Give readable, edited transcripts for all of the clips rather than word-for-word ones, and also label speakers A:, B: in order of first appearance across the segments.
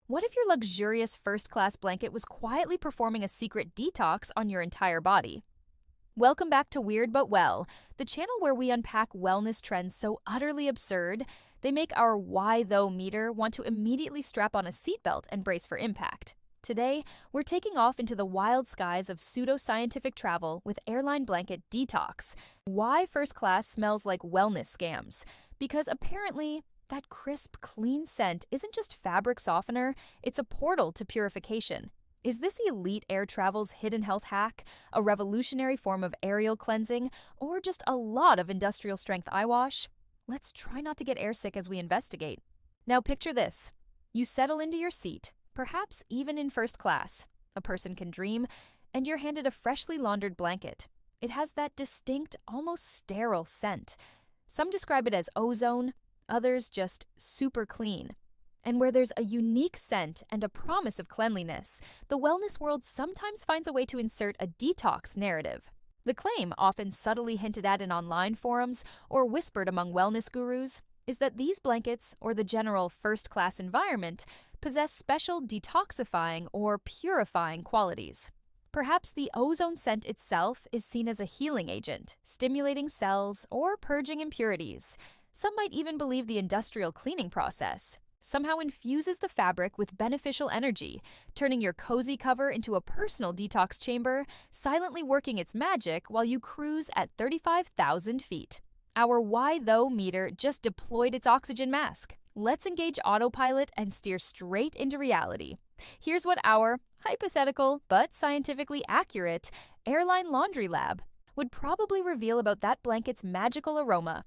A: What if your luxurious first-class blanket was quietly performing a secret detox on your entire body? Welcome back to Weird But Well, the channel where we unpack wellness trends so utterly absurd, they make our why though meter want to immediately strap on a seatbelt and brace for impact. Today, we're taking off into the wild skies of pseudoscientific travel with Airline Blanket Detox. Why first class smells like wellness scams? Because apparently, that crisp, clean scent isn't just fabric softener, it's a portal to purification. Is this elite air travel's hidden health hack, a revolutionary form of aerial cleansing, or just a lot of industrial strength eyewash? Let's try not to get airsick as we investigate. Now picture this. You settle into your seat, perhaps even in first class. A person can dream, and you're handed a freshly laundered blanket. It has that distinct, almost sterile scent. Some describe it as ozone, others just super clean. And where there's a unique scent and a promise of cleanliness, the wellness world sometimes finds a way to insert a detox narrative. The claim, often subtly hinted at in online forums or whispered among wellness gurus, is that these blankets, or the general first-class environment, possess special detoxifying or purifying qualities. Perhaps the ozone scent itself is seen as a healing agent, stimulating cells or purging impurities. Some might even believe the industrial cleaning process somehow infuses the fabric with beneficial energy, turning your cozy cover into a personal detox chamber, silently working its magic while you cruise at 35,000 feet. Our why though meter just deployed its oxygen mask. Let's engage autopilot and steer straight into reality. Here's what our hypothetical but scientifically accurate airline laundry lab would probably reveal about that blanket's magical aroma.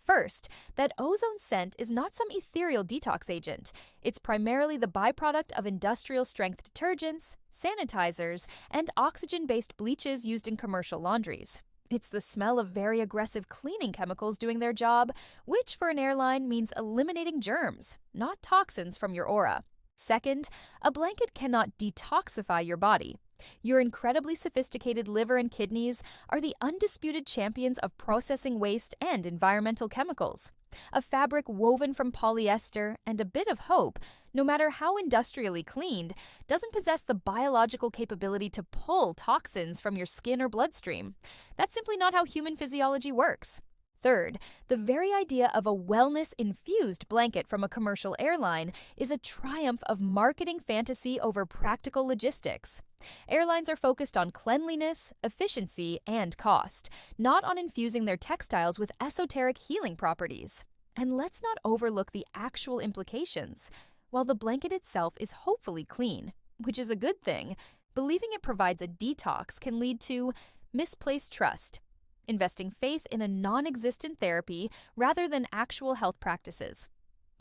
A: First, that ozone scent is not some ethereal detox agent. It's primarily the byproduct of industrial-strength detergents, sanitizers, and oxygen-based bleaches used in commercial laundries. It's the smell of very aggressive cleaning chemicals doing their job, which for an airline means eliminating germs, not toxins from your aura. Second, a blanket cannot detoxify your body. Your incredibly sophisticated liver and kidneys are the undisputed champions of processing waste and environmental chemicals. A fabric woven from polyester and a bit of hope, no matter how industrially cleaned, doesn't possess the biological capability to pull toxins from your skin or bloodstream. That's simply not how human physiology works. Third, the very idea of a wellness-infused blanket from a commercial airline is a triumph of marketing fantasy over practical logistics. Airlines are focused on cleanliness, efficiency, and cost, not on infusing their textiles with esoteric healing properties. And let's not overlook the actual implications. While the blanket itself is hopefully clean, which is a good thing, believing it provides a detox can lead to misplaced trust, investing faith in a non-existent therapy rather than actual health practices.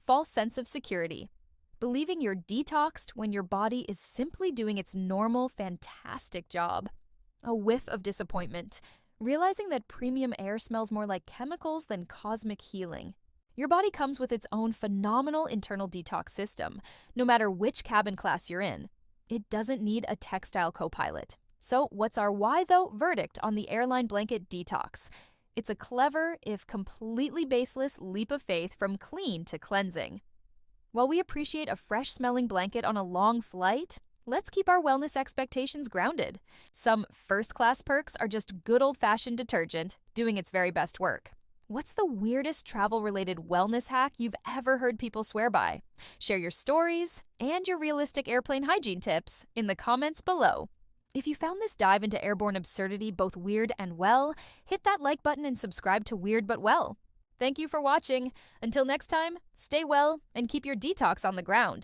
A: False sense of security. Believing you're detoxed when your body is simply doing its normal, fantastic job. A whiff of disappointment. Realizing that premium air smells more like chemicals than cosmic healing. Your body comes with its own phenomenal internal detox system, no matter which cabin class you're in. It doesn't need a textile co-pilot. So what's our why though verdict on the Airline Blanket Detox? It's a clever, if completely baseless, leap of faith from clean to cleansing. While we appreciate a fresh-smelling blanket on a long flight, let's keep our wellness expectations grounded. Some first-class perks are just good old-fashioned detergent doing its very best work. What's the weirdest travel-related wellness hack you've ever heard people swear by? Share your stories and your realistic airplane hygiene tips in the comments below. If you found this dive into airborne absurdity both weird and well, hit that like button and subscribe to Weird But Well. Thank you for watching. Until next time, stay well and keep your detox on the ground.